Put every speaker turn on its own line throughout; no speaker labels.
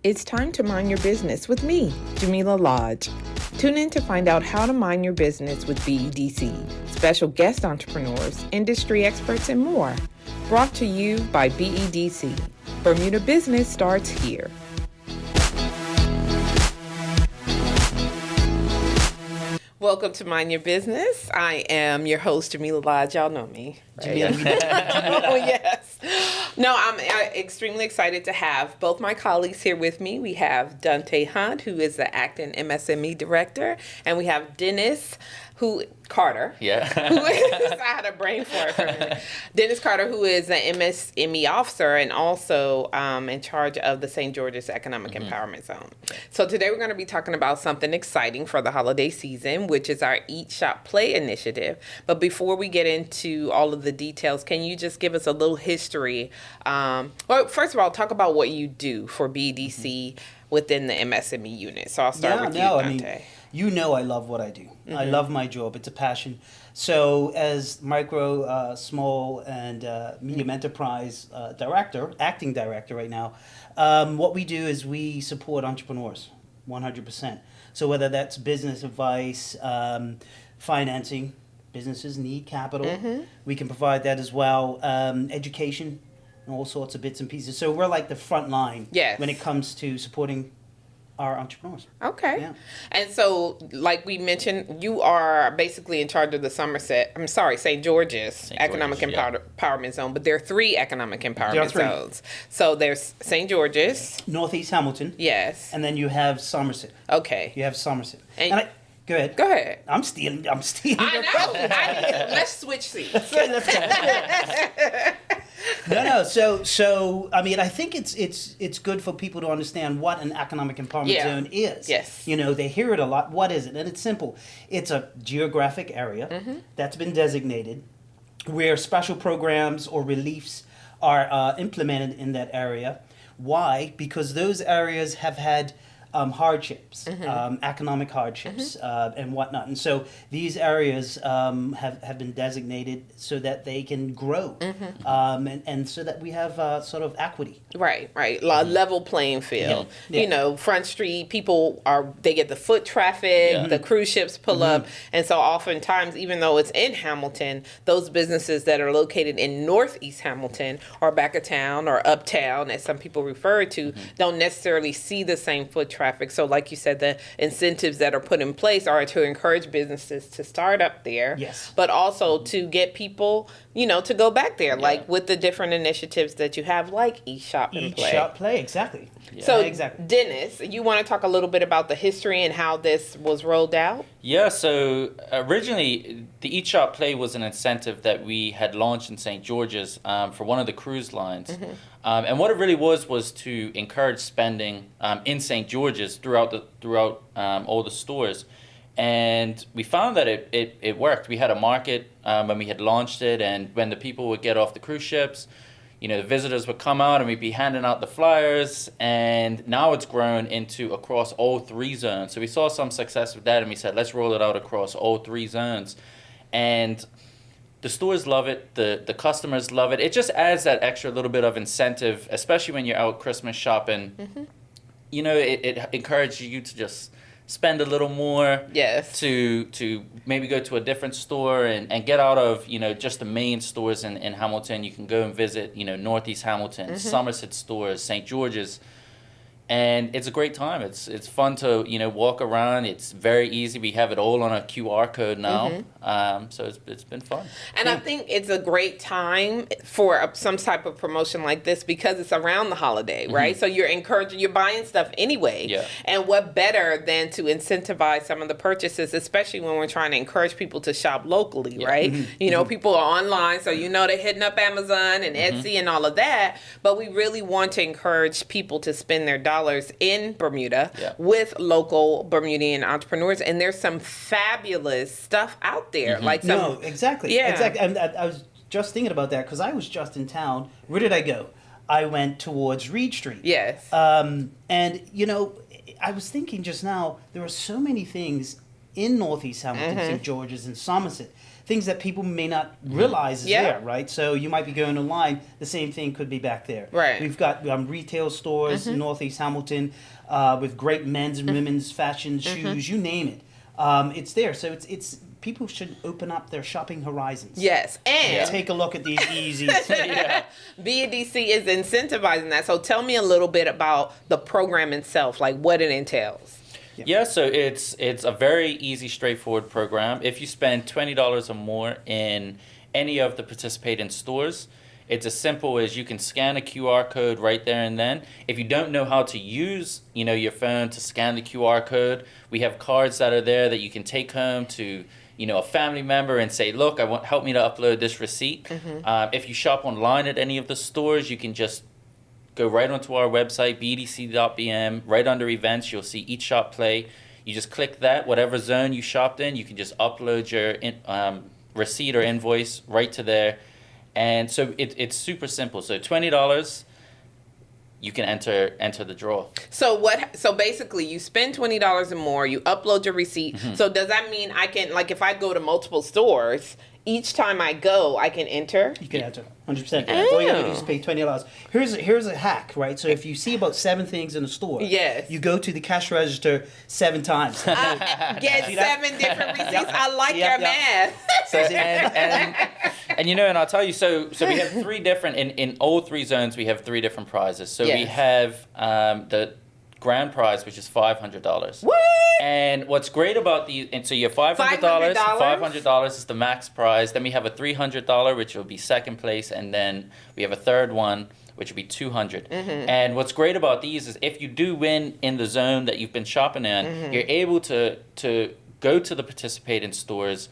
It's time to mind your business with me, Jamillah Lodge. Tune in to find out how to mind your business with BEDC, special guest entrepreneurs, industry experts, and more. Brought to you by BEDC. Bermuda Business starts here. Welcome to Mind Your Business. I am your host, Jamillah Lodge. Y'all know me, right? Oh, yes. No, I'm extremely excited to have both my colleagues here with me. We have Donte Hunt, who is the acting MSME director, and we have Dennis Carter.
Yeah.
I had a brain fart for a minute. Dennis Carter, who is an MSME officer and also in charge of the St. George's Economic Empowerment Zone. So today we're going to be talking about something exciting for the holiday season, which is our Eat, Shop, Play initiative. But before we get into all of the details, can you just give us a little history? Well, first of all, talk about what you do for BDC within the MSME unit. So I'll start with you, Donte.
You know I love what I do. I love my job. It's a passion. So as micro, small, and medium enterprise acting director right now, what we do is we support entrepreneurs 100%. So whether that's business advice, financing, businesses need capital. We can provide that as well. Education, and all sorts of bits and pieces. So we're like the front line when it comes to supporting our entrepreneurs.
Okay.
Yeah.
And so, like we mentioned, you are basically in charge of the St. George's Economic Empowerment Zone, but there are 3 economic empowerment zones. So there's St. George's.
Northeast Hamilton.
Yes.
And then you have Somerset.
Okay.
You have Somerset.
And
go ahead.
Go ahead.
I'm stealing.
I know. Let's switch seats.
No. So I mean, I think it's good for people to understand what an economic empowerment zone is.
Yes.
You know, they hear it a lot. What is it? And it's simple. It's a geographic area that's been designated where special programs or reliefs are implemented in that area. Why? Because those areas have had hardships, economic hardships, and whatnot. And so these areas have been designated so that they can grow, and so that we have sort of equity.
Right. Level playing field.
Yeah.
You know, Front Street, they get the foot traffic, the cruise ships pull up. And so oftentimes, even though it's in Hamilton, those businesses that are located in Northeast Hamilton or back of town or uptown, as some people refer to, don't necessarily see the same foot traffic. So like you said, the incentives that are put in place are to encourage businesses to start up there, but also to get people, to go back there, like with the different initiatives that you have, like Eat, Shop, and Play.
Eat, Shop, Play, exactly.
Yeah. So, Dennis, you want to talk a little bit about the history and how this was rolled out?
Yeah, so originally the Eat, Shop, Play was an incentive that we had launched in St. George's for one of the cruise lines. And what it really was to encourage spending in St. George's throughout all the stores. And we found that it worked. We had a market when we had launched it, and when the people would get off the cruise ships, the visitors would come out and we'd be handing out the flyers, and now it's grown into across all 3 zones. So we saw some success with that, and we said, let's roll it out across all 3 zones. And the stores love it, the customers love it. It just adds that extra little bit of incentive, especially when you're out Christmas shopping. It encourages you to just spend a little more.
Yes.
To maybe go to a different store and get out of, just the main stores in Hamilton. You can go and visit, Northeast Hamilton, Somerset stores, St. George's. And it's a great time. It's fun to, walk around. It's very easy. We have it all on a QR code now. So it's been fun.
And I think it's a great time for some type of promotion like this because it's around the holiday, right? So you're buying stuff anyway.
Yeah.
And what better than to incentivize some of the purchases, especially when we're trying to encourage people to shop locally, right? People are online, so they're hitting up Amazon and Etsy and all of that. But we really want to encourage people to spend their dollars in Bermuda with local Bermudian entrepreneurs, and there's some fabulous stuff out there.
Exactly. And I was just thinking about that because I was just in town. Where did I go? I went towards Reed Street.
Yes.
And I was thinking just now there are so many things in Northeast Hamilton, St. George's, and Somerset things that people may not realize is there, right? So you might be going online, the same thing could be back there.
Right.
We've got retail stores in Northeast Hamilton with great men's and women's fashion, shoes, you name it. It's there. So it's people should open up their shopping horizons.
Yes, and
take a look at these EEZs.
BEDC is incentivizing that. So tell me a little bit about the program itself, like what it entails.
Yeah, so it's a very easy, straightforward program. If you spend $20 or more in any of the participating stores, it's as simple as you can scan a QR code right there and then. If you don't know how to use, your phone to scan the QR code, we have cards that are there that you can take home to, a family member and say, look, help me to upload this receipt. If you shop online at any of the stores, you can just go right onto our website, bedc.bm. Right under events, you'll see each shop play. You just click that, whatever zone you shopped in, you can just upload your receipt or invoice right to there. And so it's super simple. So $20, you can enter the draw.
So basically you spend $20 or more, you upload your receipt. So does that mean I can, like if I go to multiple stores, each time I go, I can enter?
You can enter, 100%. All you have to do is pay $20. Here's a hack, right? So if you see about 7 things in a store,
yes,
you go to the cash register 7 times.
Get 7 different receipts. I like your math.
So, and I'll tell you, so we have 3 different, in all 3 zones, we have 3 different prizes. So we have the grand prize, which is $500.
What?
And what's great about these, and so you have $500. $500 is the max prize. Then we have a $300, which will be second place, and then we have a third one, which will be $200. And what's great about these is if you do win in the zone that you've been shopping in, you're able to go to the participating stores.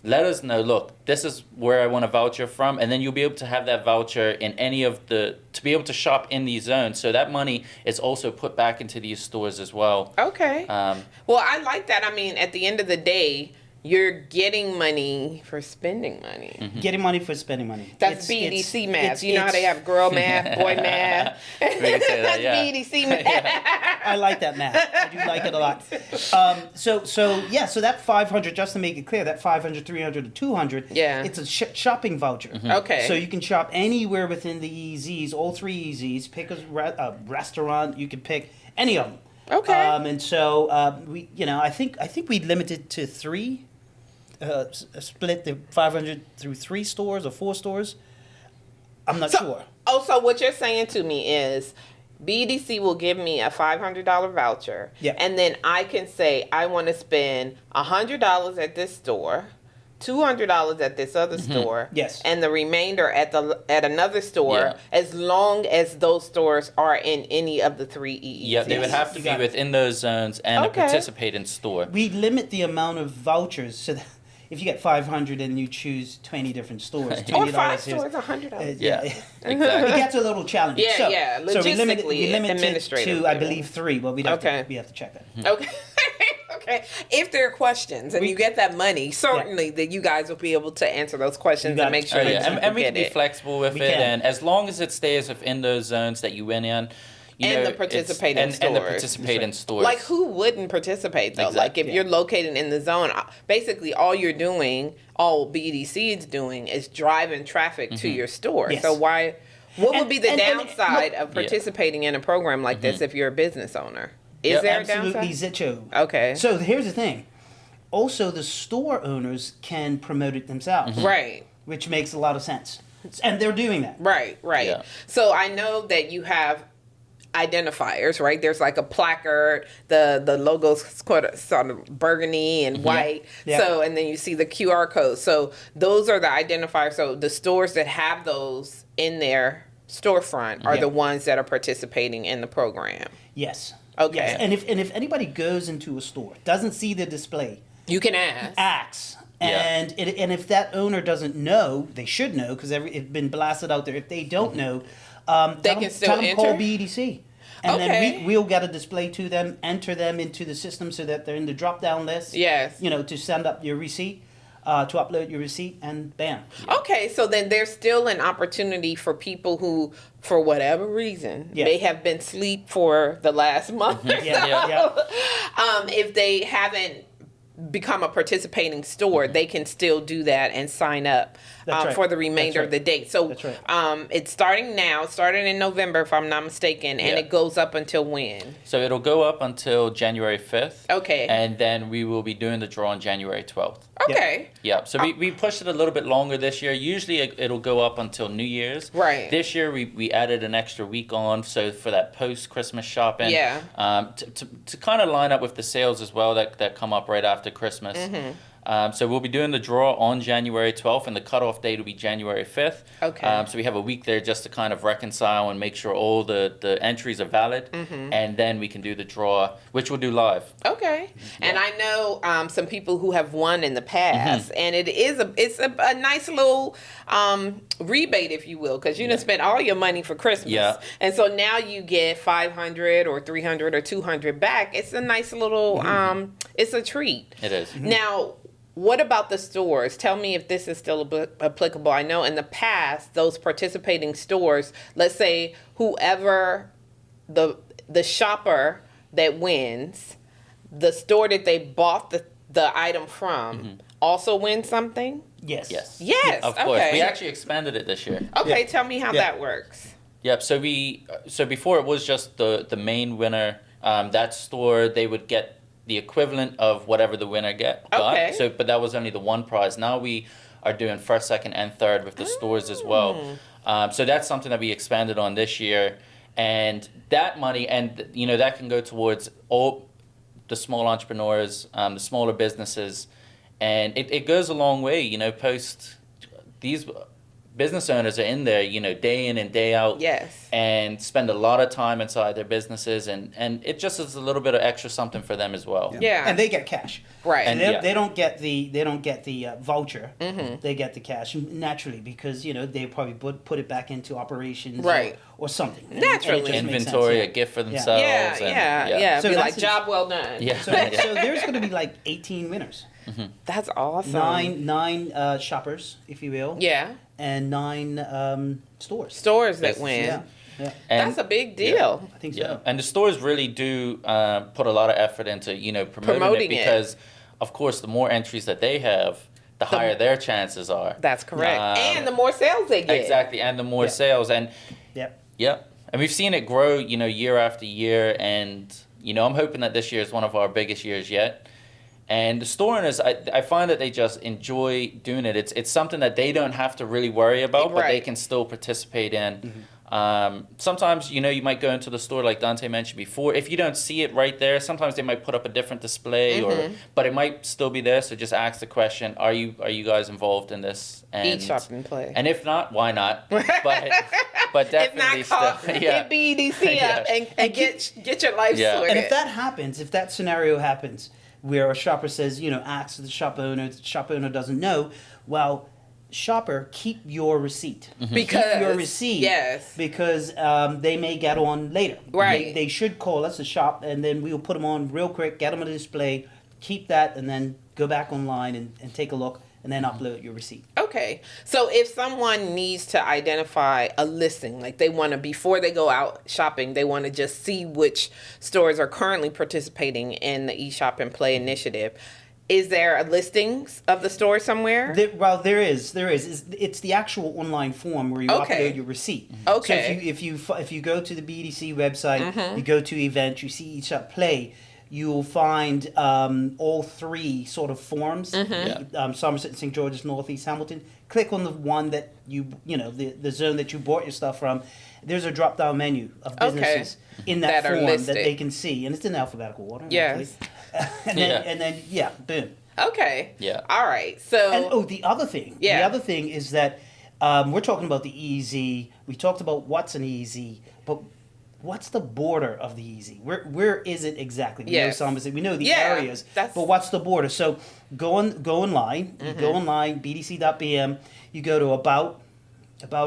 Let us know, look, this is where I want a voucher from, and then you'll be able to have that voucher in any of to be able to shop in these zones. So that money is also put back into these stores as well.
Okay. Well, I like that. I mean, at the end of the day, you're getting money for spending money.
Getting money for spending money.
That's BEDC math. You know how they have girl math, boy math?
We can say that, yeah.
BEDC math.
I like that math. I do like it a lot. So that 500, just to make it clear, that 500, 300, and 200, it's a shopping voucher.
Okay.
So you can shop anywhere within the EEZs, all 3 EEZs, pick a restaurant, you can pick any of them.
Okay.
And so I think we limited to 3. Split the 500 through 3 stores or 4 stores. I'm not sure.
Oh, so what you're saying to me is BDC will give me a $500 voucher.
Yeah.
And then I can say I want to spend $100 at this store, $200 at this other store,
yes,
and the remainder at another store, as long as those stores are in any of the 3 EEZs.
Yeah, they would have to be within those zones and a participating store.
We limit the amount of vouchers so that if you get 500 and you choose 20 different stores,
or 5 stores, $100.
Exactly.
It
gets a little challenging.
Logistically,
so we limit
administratively.
to I believe 3, but we have to check that.
Okay. Okay. If there are questions and you get that money, certainly that you guys will be able to answer those questions and make sure that
and we can be flexible with it, and as long as it stays within those zones that you win in.
The participating stores.
And the participating stores.
Like, who wouldn't participate, though? Exactly. Like, if you're located in the zone, basically all BDC is doing is driving traffic to your store.
Yes.
So what would be the downside of participating in a program like this if you're a business owner? Is there a downside?
Absolutely, Zitcho.
Okay.
So here's the thing. Also, the store owners can promote it themselves.
Right.
Which makes a lot of sense. And they're doing that.
Right. Yeah. So I know that you have identifiers, right? There's like a placard, the logo's sort of burgundy and white. Yeah. So, and then you see the QR code. So those are the identifiers. So the stores that have those in their storefront are the ones that are participating in the program.
Yes.
Okay.
Yes. And if anybody goes into a store, doesn't see the display,
you can ask.
And if that owner doesn't know, they should know because it's been blasted out there. If they don't know,
they can still
tell them call BEDC. And then we'll get a display to them, enter them into the system so that they're in the drop-down list.
Yes.
To send up your receipt, to upload your receipt, and bam.
Okay, so then there's still an opportunity for people who, for whatever reason, may have been asleep for the last month or so. If they haven't become a participating store, they can still do that and sign up
That's right.
for the remainder of the date. So
That's right.
it's starting now, starting in November, if I'm not mistaken, and
Yeah.
it goes up until when?
So it'll go up until January 5th.
Okay.
And then we will be doing the draw on January 12th.
Okay.
Yeah, so we pushed it a little bit longer this year. Usually it'll go up until New Year's.
Right.
This year we added an extra week on, so for that post-Christmas shopping.
Yeah.
To kind of line up with the sales as well that come up right after Christmas. So we'll be doing the draw on January 12th, and the cutoff date will be January 5th.
Okay.
So we have a week there just to kind of reconcile and make sure all the entries are valid, and then we can do the draw, which we'll do live.
Okay. And I know some people who have won in the past, and it's a nice little rebate, if you will, because you done spent all your money for Christmas.
Yeah.
And so now you get 500 or 300 or 200 back. It's a nice little, it's a treat.
It is.
Now, what about the stores? Tell me if this is still applicable. I know in the past, those participating stores, let's say whoever the shopper that wins, the store that they bought the item from also wins something?
Yes.
Yes.
Yes.
Of course.
Okay.
We actually expanded it this year.
Okay,
Yeah.
tell me how
Yeah.
that works.
Yep. So before it was just the main winner. That store, they would get the equivalent of whatever the winner got.
Okay.
So, but that was only the one prize. Now we are doing first, second, and third with the stores as well. So that's something that we expanded on this year, and that money, and that can go towards all the small entrepreneurs, the smaller businesses, and it goes a long way. Post these business owners are in there, day in and day out.
Yes.
And spend a lot of time inside their businesses, and it just is a little bit of extra something for them as well.
Yeah.
And they get cash.
Right.
And
And
they don't get the voucher. They get the cash naturally because they probably put it back into operations,
Right.
or something. And
Naturally.
it just makes sense,
Inventory,
yeah.
a gift for themselves.
Yeah.
So
Be
that's
like, job well done.
Yeah.
So there's going to be like 18 winners,
That's awesome.
nine shoppers, if you will,
Yeah.
and 9 stores.
Stores that
Yes.
win.
Yeah,
And,
That's a big deal.
I think so.
yeah, and the stores really do put a lot of effort into promoting
Promoting it.
it, because, of course, the more entries that they have, the higher their chances are.
That's correct.
Um,
And the more sales they get.
Exactly, and the more
Yeah.
sales, and
Yep.
yeah, and we've seen it grow, year after year, and I'm hoping that this year is one of our biggest years yet. And the store owners, I find that they just enjoy doing it. It's something that they don't have to really worry about, but they
Right.
can still participate in. Sometimes, you might go into the store like Donte mentioned before. If you don't see it right there, sometimes they might put up a different display, but it might still be there. So just ask the question: Are you guys involved in this? And,
Eat, shop, and play.
And if not, why not? But
If
definitely
not, call
still, yeah.
hit BEDC up
Yeah.
and get your life
Yeah.
sorted.
And if that happens, if that scenario happens, where a shopper says, asks the shop owner doesn't know, well, shopper, keep your receipt.
Because
Keep your receipt.
yes.
Because they may get on later.
Right.
They should call us, the shop, and then we'll put them on real quick, get them on the display, keep that, and then go back online and take a look, and then upload your receipt.
Okay. So if someone needs to identify a listing, like they want to, before they go out shopping, they want to just see which stores are currently participating in the eShop and Play initiative. Is there a listings of the store somewhere?
There is. It's the actual online form where you
Okay.
upload your receipt.
Okay.
So if you go to the BDC website, you go to events, you see eShop Play, you will find all 3 sort of forms. Somerset, St. George's, Northeast Hamilton. Click on the one that the zone that you bought your stuff from. There's a drop down menu of businesses in that
That are
form
listed.
that they can see, and it's in alphabetical order.
Yes.
and then boom.
Okay.
Yeah.
All right. So
And the other thing.
Yeah.
The other thing is that we're talking about the EEZ. We talked about what's an EEZ, but what's the border of the EEZ? Where is it exactly? We know
Yes.
Somerset. We know the
Yeah,
areas,
that's-
but what's the border? So go online. You go online, bdc.bm. You go to about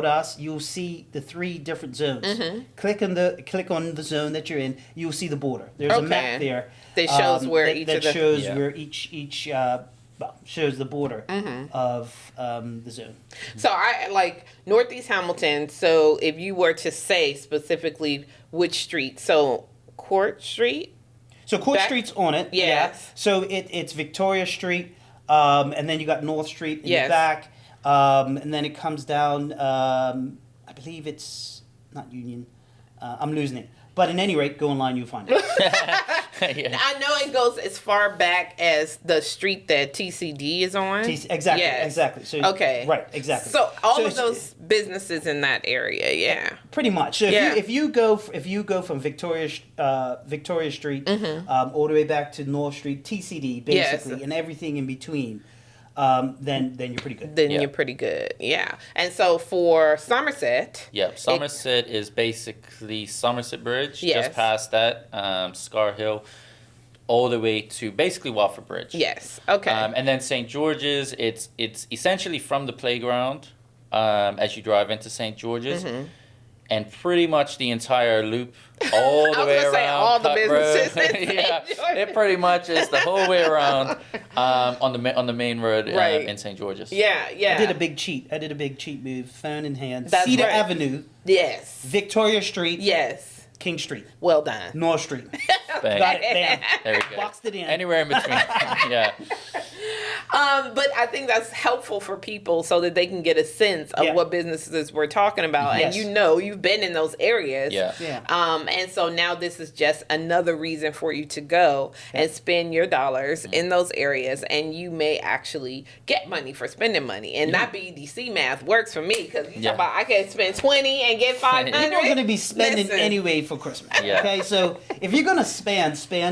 us. You'll see the 3 different zones. Click on the zone that you're in. You'll see the border. There's a
Okay.
map there
That shows where
that,
each
that
of the-
shows
Yeah.
where each shows the border of the zone.
So I like Northeast Hamilton. So if you were to say specifically which street, so Court Street.
So Court Street's on it.
Yes.
Yeah. So it's Victoria Street, and then you got North Street in the back, and then it comes down. I believe it's not Union. I'm losing it. But in any rate, go online, you'll find it.
I know it goes as far back as the street that TCD is on.
Exactly.
Yes.
Exactly. So
okay.
Right. Exactly.
So all of those businesses in that area, yeah.
Pretty much. So if you go from Victoria Street all the way back to North Street, TCD basically, and everything in between. Then you're pretty good.
Then you're pretty good, yeah. And so for Somerset...
Yeah, Somerset is basically Somerset Bridge,
yes.
just past that, Scar Hill, all the way to basically Watford Bridge.
Yes, okay.
And then St. George's, it's essentially from the playground as you drive into St. George's. Mm-hmm. And pretty much the entire loop, all the way around.
Say all the
Cut
businesses.
Yeah, it pretty much is the whole way around on the main road in St. George's.
Yeah.
I did a big cheat move, phone in hand.
That's
Cedar
right.
Avenue.
Yes.
Victoria Street.
Yes.
King Street.
Well done.
North Street.
Bang.
Got it. Bam.
There we go.
Boxed it in.
Anywhere in between. Yeah.
But I think that's helpful for people so that they can get a sense of what businesses we're talking about.
Yes.
And you've been in those areas.
Yeah.
And so now this is just another reason for you to go and spend your dollars in those areas. And you may actually get money for spending money. And that BEDC math works for me because you talk about I can spend 20 and get 500.
People are going to be spending anyway for Christmas.
Yeah.
Okay, so if you're going to spend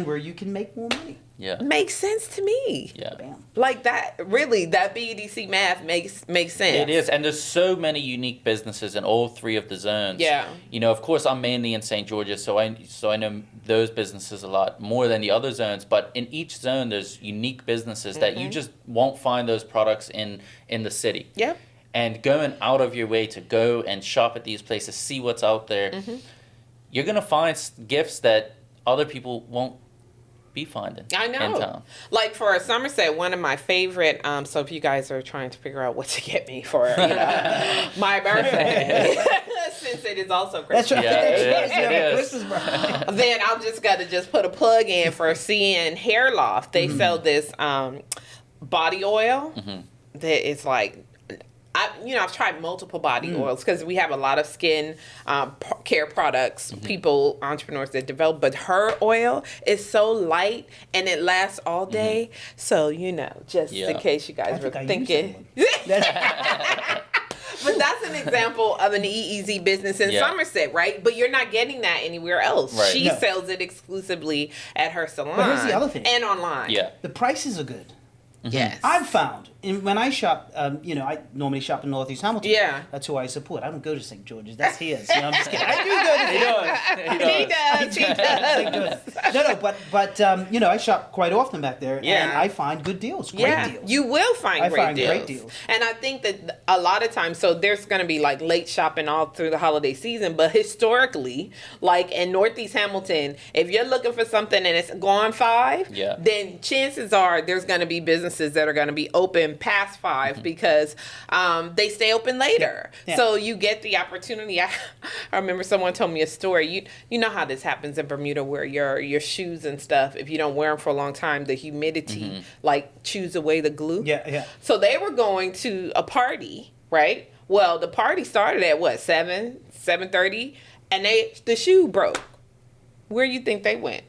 where you can make more money.
Yeah.
Makes sense to me.
Yeah.
Bam.
Like that, really, that BEDC math makes sense.
It is, and there's so many unique businesses in all three of the zones.
Yeah.
You know, of course, I'm mainly in St. George's, so I know those businesses a lot more than the other zones. But in each zone, there's unique businesses that you just won't find those products in the city.
Yep.
And going out of your way to go and shop at these places, see what's out there, you're gonna find gifts that other people won't be finding.
I know.
In town.
Like for Somerset, one of my favorite. So if you guys are trying to figure out what to get me for my birthday, since it is also Christmas,
That's right.
Yeah, it is.
Christmas birthday.
then I'll just put a plug in for CN Hair Loft. They sell this body oil that is like. I've tried multiple body oils because we have a lot of skin care products, entrepreneurs that develop, but her oil is so light and it lasts all day. So, just in case you guys were thinking. But that's an example of an EEZ business in Somerset, right? But you're not getting that anywhere else.
Right.
She sells it exclusively at her salon.
But here's the other thing.
And online.
Yeah.
The prices are good.
Yes.
I've found, when I shop, I normally shop in Northeast Hamilton.
Yeah.
That's who I support. I don't go to St. George's. That's his. I'm just kidding. I do go to
He does.
No, but I shop quite often back there, and I find good deals, great deals.
You will find great
great
deals.
deals.
And I think that a lot of times, so there's going to be like late shopping all through the holiday season, but historically, like in Northeast Hamilton, if you're looking for something and it's gone 5, then chances are there's going to be businesses that are going to be open past 5 because they stay open later.
Yeah.
So you get the opportunity. I remember someone told me a story. You know how this happens in Bermuda where your shoes and stuff, if you don't wear them for a long time, the humidity like chews away the glue.
Yeah.
So they were going to a party, right? Well, the party started at 7:30, and the shoe broke. Where you think they went?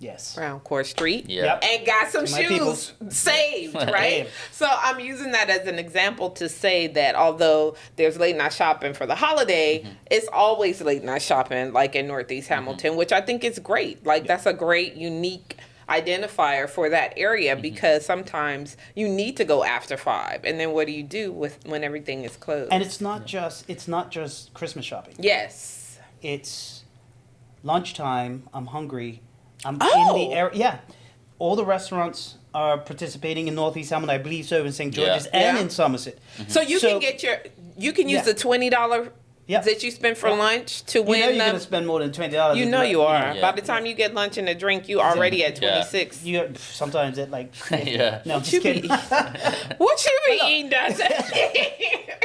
Yes.
Around Court Street.
Yeah.
And got some
My
shoes saved, right? So I'm using that as an example to say that although there's late night shopping for the holiday, it's always late night shopping like in Northeast Hamilton, which I think is great. Like that's a great, unique identifier for that area because sometimes you need to go after 5. And then what do you do when everything is closed?
And it's not just Christmas shopping.
Yes.
It's lunchtime. I'm hungry. I'm in the area. Yeah. All the restaurants are participating in Northeast Hamilton. I believe so in St. George's and in Somerset.
So you can use the $20 that you spend for lunch to win.
You're going to spend more than $20.
You know you are.
Yeah.
By the time you get lunch and a drink, you already at 26.
You're sometimes at like 50.
Yeah.
No, I'm just kidding.
What you be eating, Donte?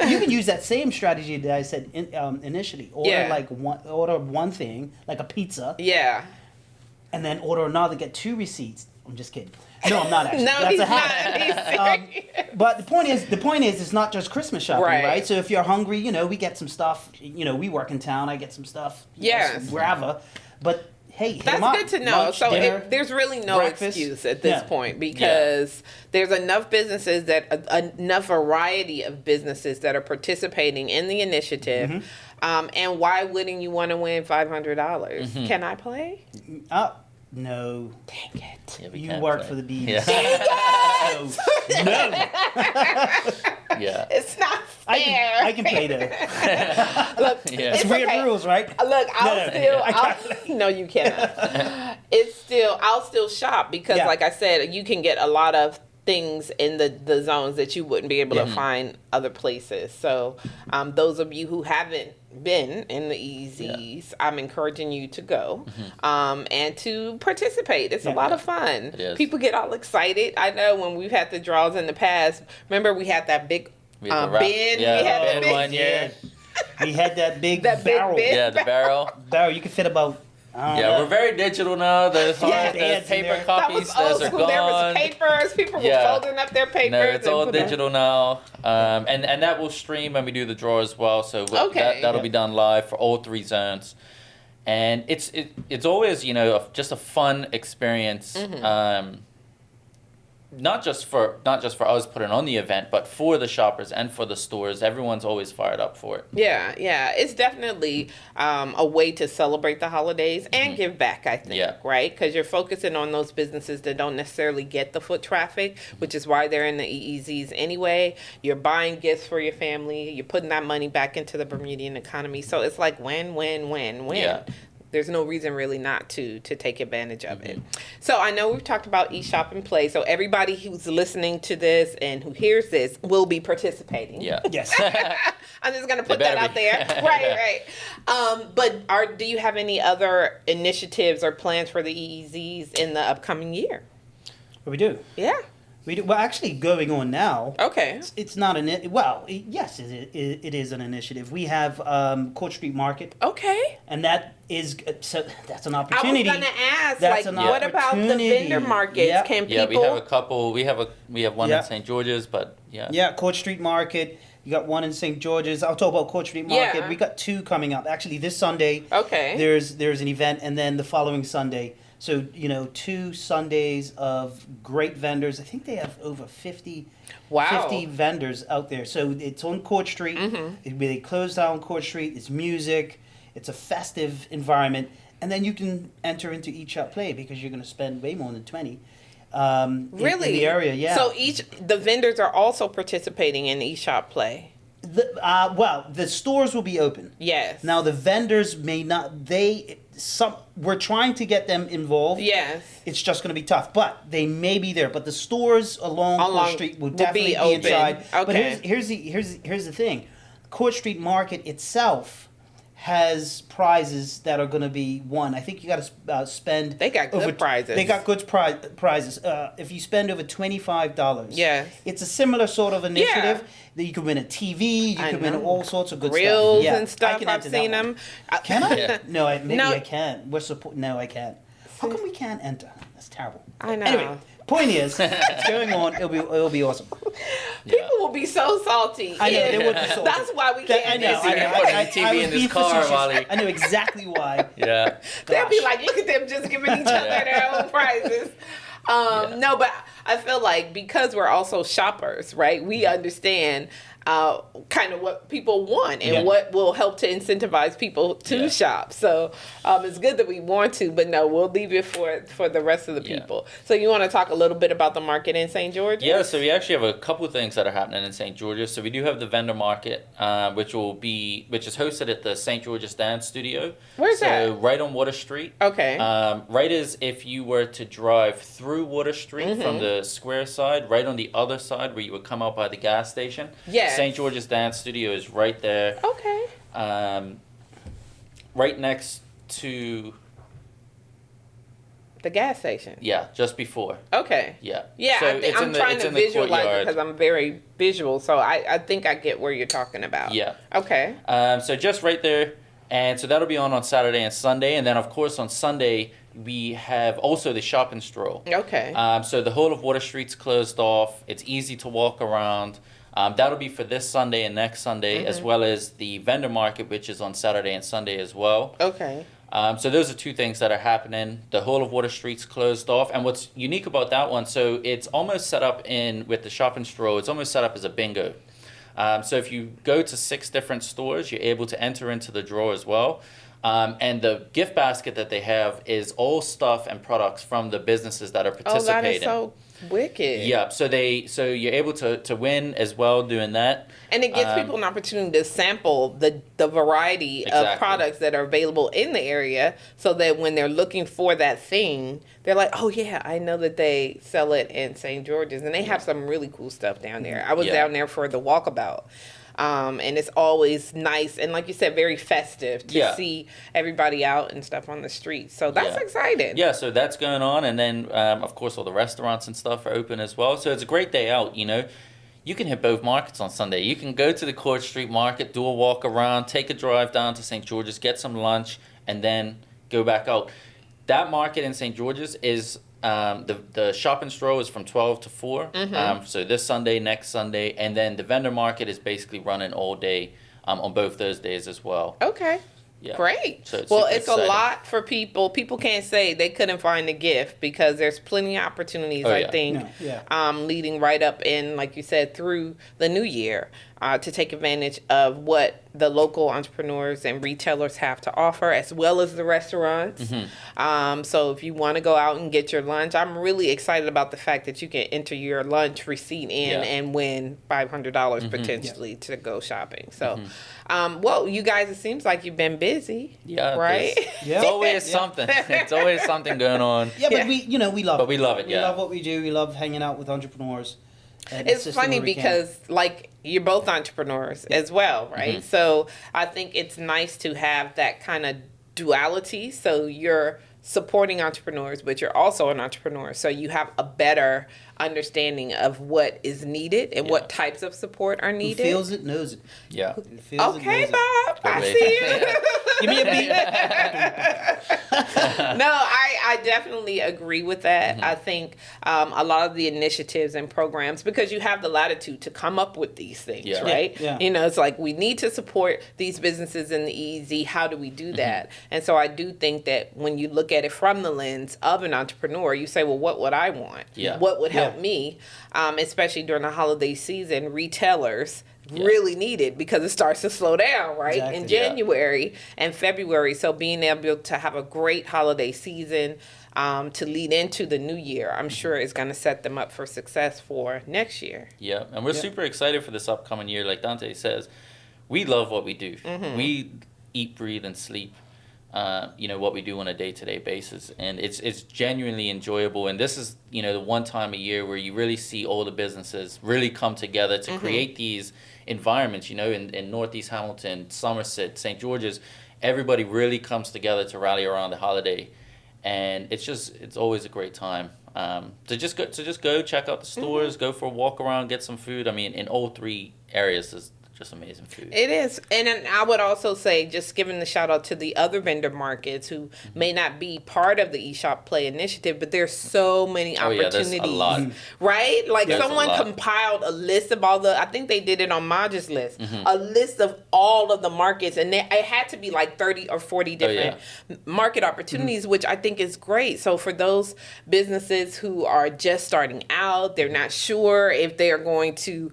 You can use that same strategy that I said initially. Order one thing, like a pizza.
Yeah.
and then order another, get 2 receipts. I'm just kidding. No, I'm not actually.
No,
That's
he's
a habit.
not. He's serious.
But the point is, it's not just Christmas shopping,
Right.
right? So if you're hungry, we get some stuff. We work in town. I get some stuff.
Yes.
Wherever. But hey, hit 'em
That's
up.
good to know.
Lunch,
So
dinner,
there's really no
breakfast.
excuse at this
Yeah.
point because there's enough businesses enough variety of businesses that are participating in the initiative.
Mm-hmm.
And why wouldn't you want to win $500?
Mm-hmm.
Can I play?
No.
Dang it.
Yeah, we
You
can't
work
play.
for the BEDC.
Yeah.
No.
Yeah.
It's not
I
fair.
can play that.
Look,
Yeah.
It's weird
okay.
rules, right?
Look,
No.
no, you cannot. I'll still shop because,
Yeah.
like I said, you can get a lot of things in the zones that you wouldn't be able to find other places. So, those of you who haven't been in the EEZs, I'm encouraging you to go, and to participate. It's a lot of fun.
It is.
People get all excited. I know when we've had the draws in the past. Remember, we had that big
We had the wrap-
bin.
yeah,
we had
the
the
bin
big
one year.
We had that big
That big
barrel.
bin.
Yeah, the barrel.
Barrel. You could fit about. I don't
Yeah,
know.
we're very digital now. There's
Yeah.
there's paper
That
That
copies.
was old
Those are
school. There was
gone.
papers. People were
Yeah.
folding up their papers.
No, it's
and
all
put them-
digital now, and that will stream when we do the draw as well. So
Okay.
that'll be done live for all 3 zones, and it's always just a fun experience. Not just for us putting on the event, but for the shoppers and for the stores. Everyone's always fired up for it.
Yeah, it's definitely a way to celebrate the holidays and give back, I think,
Yeah.
right? Because you're focusing on those businesses that don't necessarily get the foot traffic, which is why they're in the EEZs anyway. You're buying gifts for your family. You're putting that money back into the Bermudian economy. So it's like win, win, win, win.
Yeah.
There's no reason really not to take advantage of it. So I know we've talked about eShop and Play. So everybody who's listening to this and who hears this will be participating.
Yeah.
Yes.
I'm just gonna put
They
that
better
out
be.
there. Right. But do you have any other initiatives or plans for the EEZs in the upcoming year?
we do.
Yeah.
We do. Well, actually, going on now.
Okay.
It's not yes, it is an initiative. We have Court Street Market,
Okay.
and that is so that's an
I was
opportunity.
gonna ask,
That's
like,
an
what about the
opportunity.
vendor markets?
Yep.
Can
Yeah,
people?
we have a couple. We have one
Yeah.
in St. George's, but yeah.
Yeah, Court Street Market. You got one in St. George's. I'll talk about Court Street Market.
Yeah.
We got 2 coming up. Actually, this Sunday.
Okay.
There's an event, and then the following Sunday. So 2 Sundays of great vendors. I think they have over 50 vendors out there. So it's on Court Street. They close down Court Street. It's music. It's a festive environment, and then you can enter into eShop Play because you're going to spend way more than 20.
Really?
In the area, yeah.
So the vendors are also participating in eShop Play.
The stores will be open.
Yes.
Now the vendors may not. We're trying to get them involved.
Yes.
It's just going to be tough, but they may be there. But the stores along Court Street will definitely be
open.
inside. But
Okay.
here's the thing: Court Street Market itself has prizes that are going to be won. I think you got to spend.
They got good prizes.
They got good prizes. If you spend over $25,
Yes.
it's a similar sort of initiative. That you can win a TV. You
I
can win
know.
all sorts of good
Grills
stuff. Yeah,
and stuff.
I can
I've
enter that
seen
one.
them.
Can I?
Yeah.
No, maybe
No.
I can't. No, I can't. How come we can't enter? That's terrible.
I know.
Anyway, point is, it's going on. It'll be awesome.
People will be so salty.
I know,
if-
they would be salty.
That's why we can't.
I know.
do it.
Putting
I
TV in
would
this
be
car,
facetious.
Wally.
I know exactly why.
Yeah.
They'll be
Gosh.
like, look at them just giving each other
Yeah.
their own prizes. No, but I feel like because we're also shoppers, right? We understand kind of what people want and
Yeah.
what will help to incentivize people to
Yeah.
shop. So it's good that we want to, but no, we'll leave it for the rest of the
Yeah.
people. So you want to talk a little bit about the market in St. George?
Yeah, so we actually have a couple of things that are happening in St. George's. So we do have the vendor market, which is hosted at the St. George's Dance Studio.
Where's
so
that?
right on Water Street.
Okay.
Right as if you were to drive through Water Street from the square side, right on the other side where you would come out by the gas station.
Yes.
St. George's Dance Studio is right there.
Okay.
Right next to,
The gas station.
yeah, just before.
Okay.
Yeah.
Yeah,
So
I think
it's
I'm
in the-
trying
it's
to
in the
visualize it
courtyard.
because I'm very visual. So I think I get where you're talking about.
Yeah.
Okay.
So just right there, and so that'll be on Saturday and Sunday, and then of course on Sunday we have also the shop and stroll.
Okay.
So the whole of Water Street's closed off. It's easy to walk around. That'll be for this Sunday and next Sunday, as well as the vendor market, which is on Saturday and Sunday as well.
Okay.
So those are two things that are happening. The whole of Water Street's closed off. And what's unique about that one, so it's almost set up with the shop and stroll, it's almost set up as a bingo. So if you go to 6 different stores, you're able to enter into the draw as well. And the gift basket that they have is all stuff and products from the businesses that are participating.
Oh, that is so wicked.
Yeah, so you're able to win as well doing that.
And it gives people an opportunity to sample the variety of products that are available in the area, so that when they're looking for that thing, they're like, oh yeah, I know that they sell it in St. George's, and they have some really cool stuff down there. I was down there for the walkabout. And it's always nice and, like you said, very festive to see everybody out and stuff on the street. So that's exciting.
Yeah, so that's going on. And then, of course, all the restaurants and stuff are open as well. So it's a great day out, you know. You can hit both markets on Sunday. You can go to the Court Street Market, do a walk around, take a drive down to St. George's, get some lunch, and then go back out. That market in St. George's is... the shop and stroll is from 12 to 4. So this Sunday, next Sunday, and then the vendor market is basically running all day on both those days as well.
Okay.
Yeah.
Great.
So it's
a lot for people. People can't say they couldn't find a gift, because there's plenty of opportunities, I think, leading right up in, like you said, through the new year, to take advantage of what the local entrepreneurs and retailers have to offer, as well as the restaurants. So if you want to go out and get your lunch, I'm really excited about the fact that you can enter your lunch receipt in and win $500 potentially to go shopping. So, well, you guys, it seems like you've been busy, right?
It's always something. It's always something going on.
Yeah, but we love it.
But we love it,
We love what we do. We love hanging out with entrepreneurs.
It's funny because, like, you're both entrepreneurs as well, right? So I think it's nice to have that kind of duality. So you're supporting entrepreneurs, but you're also an entrepreneur. So you have a better understanding of what is needed and what types of support are needed.
Who feels it, knows it.
Yeah.
Okay, Bob. I see you.
Give me a beat.
No, I definitely agree with that. I think a lot of the initiatives and programs, because you have the latitude to come up with these things, right?
Yeah.
You know, it's like, we need to support these businesses in the EEZ. How do we do that? And so I do think that when you look at it from the lens of an entrepreneur, you say, well, what would I want?
Yeah.
What would help me? Especially during the holiday season, retailers really needed, because it starts to slow down, right? In January and February. So being able to have a great holiday season to lead into the new year, I'm sure is going to set them up for success for next year.
Yeah, and we're super excited for this upcoming year. Like Donte says, we love what we do. We eat, breathe, and sleep what we do on a day-to-day basis, and it's genuinely enjoyable. And this is the one time a year where you really see all the businesses really come together to create these environments. In Northeast Hamilton, Somerset, St. George's, everybody really comes together to rally around the holiday, and it's always a great time. To just go check out the stores, go for a walk around, get some food. I mean, in all 3 areas is just amazing food.
It is. And then I would also say, just giving the shout out to the other vendor markets who may not be part of the eShop Play initiative, but there's so many opportunities.
There's a lot.
Right? Like,
There's
someone compiled a list of I think they did it on Maj's list, a list of all of the markets, and it had to be like 30 or 40 different market opportunities, which I think is great. So for those businesses who are just starting out, they're not sure if they're going to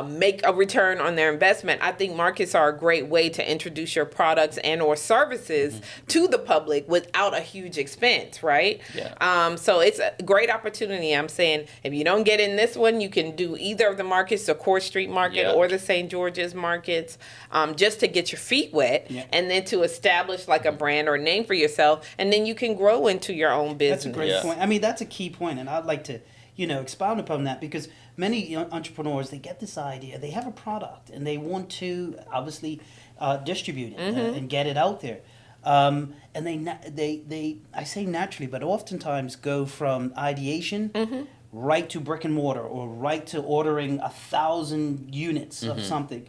make a return on their investment, I think markets are a great way to introduce your products and or services to the public without a huge expense, right?
Yeah.
So it's a great opportunity. I'm saying, if you don't get in this one, you can do either of the markets, the Court Street Market or the St. George's markets, just to get your feet wet and then to establish like a brand or name for yourself, and then you can grow into your own business.
That's a great point. I mean, that's a key point, and I'd like to expound upon that, because many entrepreneurs, they get this idea, they have a product, and they want to obviously distribute it and get it out there. And they I say naturally, but oftentimes go from ideation right to brick and mortar, or right to ordering 1,000 units of something.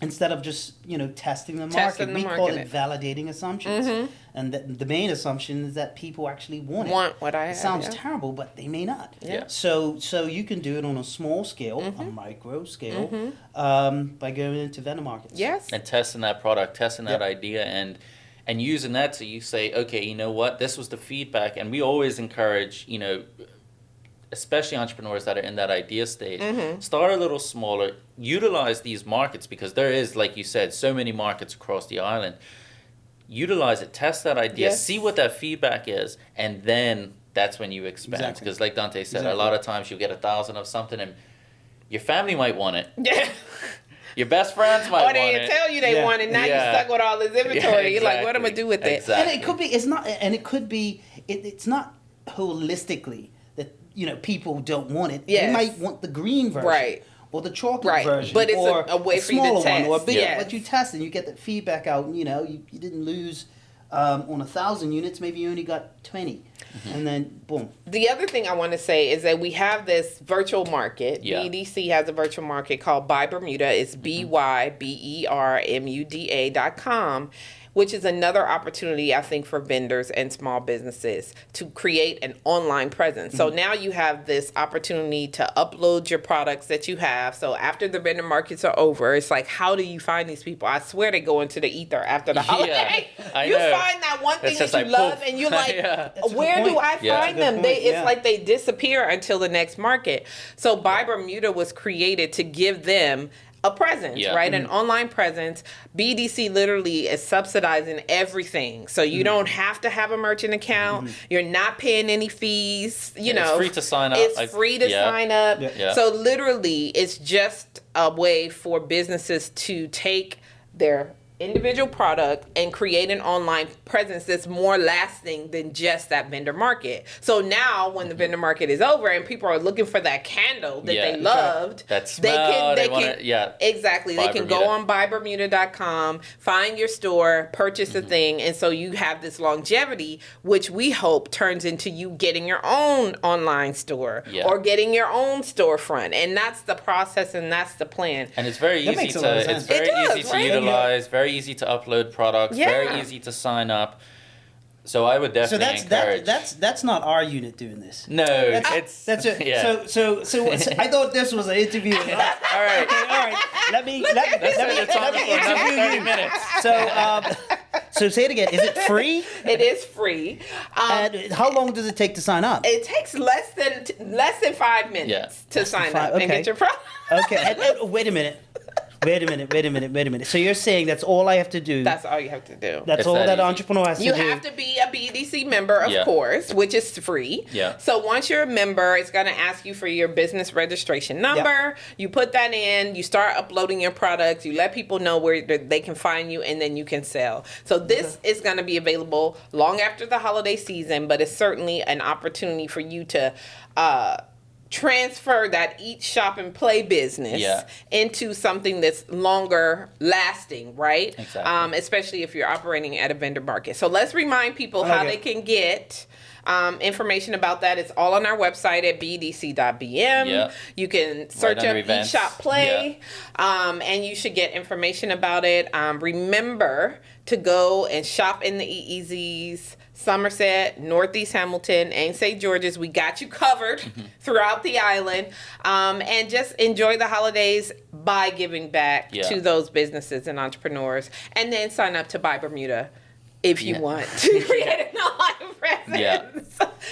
Instead of just testing the market. We call it validating assumptions. And the main assumption is that people actually want it.
Want what I have.
It sounds
yeah.
terrible, but they may not.
Yeah.
So you can do it on a small scale,
Mm-hmm.
a micro scale, by going into vendor markets.
Yes.
And testing that product, testing that
Yep.
idea, and using that so you say, okay, you know what, this was the feedback. And we always encourage, especially entrepreneurs that are in that idea stage, start a little smaller, utilize these markets, because there is, like you said, so many markets across the island. Utilize it, test that idea,
Yes.
see what that feedback is, and then that's when you expand.
Exactly.
Because like Donte said,
Exactly.
a lot of times you'll get 1,000 of something and your family might want it.
Yeah.
Your best friends might
Or
want
they
it.
tell you they
Yeah.
want it. Now
Yeah.
you're stuck with all this inventory. You're like, what am I
exactly.
do with it?
Exactly.
And it could be, it's not, and it could be, it's not holistically that, people don't want it.
Yes.
They might want the green version.
Right.
Or the chocolate
Right.
version.
But it's
or
a way for you to
smaller one, or a
test.
bigger,
Yes.
but you test and you get that feedback out, and, you didn't lose on 1,000 units, maybe you only got 20. And then, boom.
The other thing I want to say is that we have this virtual market.
Yeah.
BEDC has a virtual market called Buy Bermuda. It's BYBERMUDA.com, which is another opportunity, I think, for vendors and small businesses to create an online presence. So now you have this opportunity to upload your products that you have. So after the vendor markets are over, it's like, how do you find these people? I swear they go into the ether after the holiday.
I
You
know.
find that one thing
It's
that
just
you
like,
love,
poof.
and you're like,
Yeah.
That's a good
where do
point.
I
Yeah.
find
That's a
them?
good
They,
point,
it's
yeah.
like they disappear until the next market. So Buy Bermuda was created to give them a presence,
Yeah.
right? An online presence. BDC literally is subsidizing everything. So you don't have to have a merchant account. You're not paying any fees. You
It's
know,
free to sign up.
It's free to
Yeah.
sign up.
Yeah.
Yeah.
So literally, it's just a way for businesses to take their individual product and create an online presence that's more lasting than just that vendor market. So now when the vendor market is over and people are looking for that candle that
Yeah.
they loved,
That smell, they wanna- yeah.
exactly.
Buy
They can
Bermuda.
go on buybermuda.com, find your store, purchase a thing, and so you have this longevity, which we hope turns into you getting your own online store
Yeah.
or getting your own storefront. And that's the process and that's the plan.
And it's very
That
easy
makes a lot of
to
sense.
it's very
It does,
easy to
right?
utilize, very easy to upload products,
Yeah.
very easy to sign up. So I would
So
definitely encourage.
that's not our unit doing this.
no, it's
That's it.
Yeah.
So I thought this was an interview.
all right.
Okay, all right. Let me
Let's set the timer for another
interview
30
you.
minutes.
So say it again. Is it free?
It is free.
And how long does it take to sign up?
It takes less than 5 minutes
Yeah.
to sign
five,
up and
okay.
get your product.
Okay. And wait a minute. Wait a minute. So you're saying that's all I have to do?
That's all you have to do.
That's
It's
all
that
that
easy.
entrepreneur has
You
to do.
have to be a BDC member, of
Yeah.
course, which is free.
Yeah.
So once you're a member, it's going to ask you for your business registration number. You put that in, you start uploading your products, you let people know where they can find you, and then you can sell. So this is going to be available long after the holiday season, but it's certainly an opportunity for you to transfer that eat, shop, and play business
Yeah.
into something that's longer lasting, right?
Exactly.
Especially if you're operating at a vendor market. So let's remind people
Okay.
how they can get information about that. It's all on our website at bdc.bm.
Yeah.
You can search
under
up Eat,
events.
Shop, Play, and you should get information about it. Remember to go and shop in the EEZs. Somerset, Northeast Hamilton, and St. George's. We got you covered throughout the island. And just enjoy the holidays by giving back
Yeah.
to those businesses and entrepreneurs. And then sign up to Buy Bermuda if you
Yeah.
want to create an online presence.
Yeah.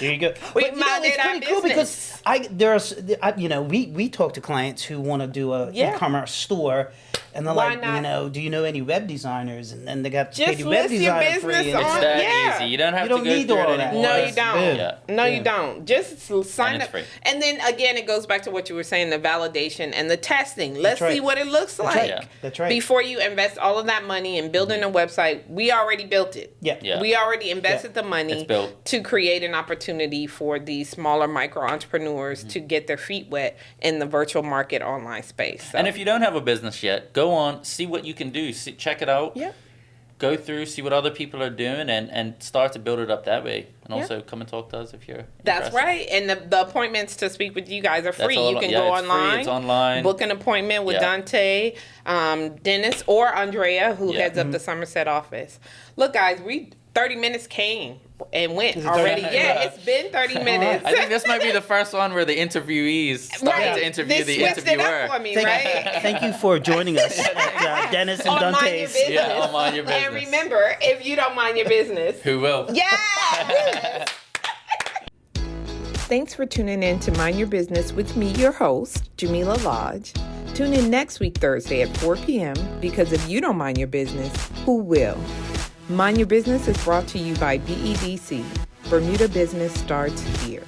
There you go.
We
But,
minded
it's
our
pretty cool
business.
because we talk to clients who want to do a
Yeah.
e-commerce store, and they're
Why
like,
not?
do you know any web designers? And then they got to pay
Just
the web
list your
designer
business
free. And
on-
It's that
Yeah.
easy. You don't have
You don't
to go
need
through
all
it
that.
anymore.
No, you
Boom.
don't.
Yeah.
No, you
Boom.
don't. Just sign
And
up.
it's free.
And then again, it goes back to what you were saying, the validation and the testing. Let's
right.
see what it looks like.
right.
Yeah.
That's right.
Before you invest all of that money in building a website, we already built it.
Yeah.
Yeah.
We already invested the money
It's built.
to create an opportunity for these smaller micro entrepreneurs to get their feet wet in the virtual market online space. So.
And if you don't have a business yet, go on, see what you can do. Check it out.
Yep.
Go through, see what other people are doing, and start to build it up that way. And
Yeah.
also come and talk to us if you're
That's
interested.
right. And the appointments to speak with you guys are
That's
free.
all-
You can
yeah,
go
it's free,
online.
it's online.
Book an appointment with
Yeah.
Donte, Dennis, or Andrea, who
Yeah.
heads up the Somerset office. Look, guys, we 30 minutes came and went
Is it
already.
30?
Yeah, it's been 30 minutes.
I think this might be the first one where the interviewees started to interview
They
the
switched it
interviewer.
up for me, right?
Thank you for joining us at Dennis and
On Mind Your
Donte's.
Business.
Yeah, I'll mind your business.
And remember, if you don't mind your business,
Who will?
yeah. Thanks for tuning in to Mind Your Business with me, your host, Jamillah Lodge. Tune in next week, Thursday at 4 p.m. because if you don't mind your business, who will? Mind Your Business is brought to you by BEDC. Bermuda Business starts here.